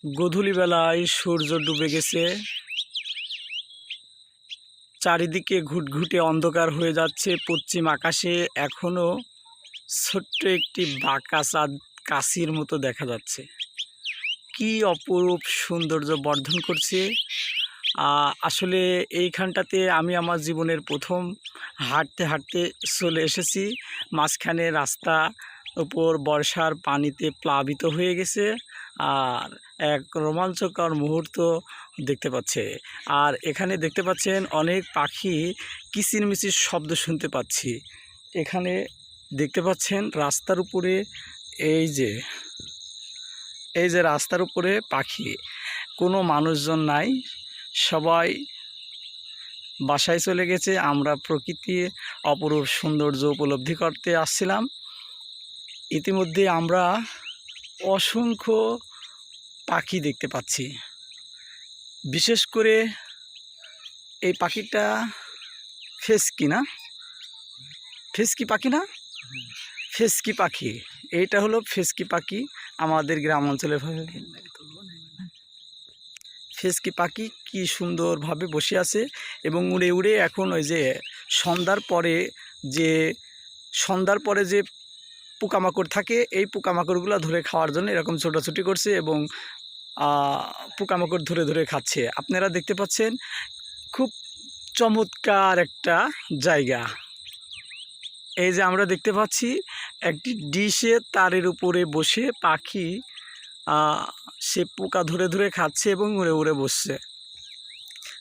গোধূলি বেলায় সূর্য ডুবে গেছে, চারিদিকে ঘুটঘুটে অন্ধকার হয়ে যাচ্ছে। পশ্চিম আকাশে এখনো ছোট্ট একটি বাঁকা চাঁদ কাশির মতো দেখা যাচ্ছে। কি অপরূপ সৌন্দর্য বর্ধন করছে। আসলে এইখানটাতে আমি আমার জীবনের প্রথম হাঁটতে হাঁটতে চলে এসেছি। মাঝখানে রাস্তা উপর বর্ষার পানিতে প্লাবিত হয়ে গেছে, আর এক রোমাঞ্চকর মুহূর্ত দেখতে পাচ্ছে। আর এখানে দেখতে পাচ্ছেন অনেক পাখি কিচিরমিচির শব্দ শুনতে পাচ্ছি। এখানে দেখতে পাচ্ছেন রাস্তার উপরে এই যে রাস্তার উপরে পাখি, কোনো মানুষজন নাই, সবাই বাসায় চলে গেছে। আমরা প্রকৃতির অপরূপ সৌন্দর্য উপলব্ধি করতে আসছিলাম। ইতিমধ্যে আমরা অসংখ্য পাখি দেখতে পাচ্ছি। বিশেষ করে এই পাখিটা ফেসকি না, ফেসকি পাখি না, ফেসকি পাখি। এইটা হলো ফেসকি পাখি, আমাদের গ্রাম অঞ্চলে ফেসকি পাখি কি সুন্দরভাবে বসে আছে এবং উড়ে উড়ে এখন ওই যে সন্ধ্যার পরে যে পোকামাকড় থাকে, এই পোকামাকড়গুলো ধরে খাওয়ার জন্য এরকম ছোটাছুটি করছে এবং পোকামাকড় ধরে ধরে খাচ্ছে। আপনারা দেখতে পাচ্ছেন খুব চমৎকার একটা জায়গা। এই যে আমরা দেখতে পাচ্ছি একটি ডিশে তারের উপরে বসে পাখি সে পোকা ধরে ধরে খাচ্ছে এবং উড়ে উড়ে বসছে।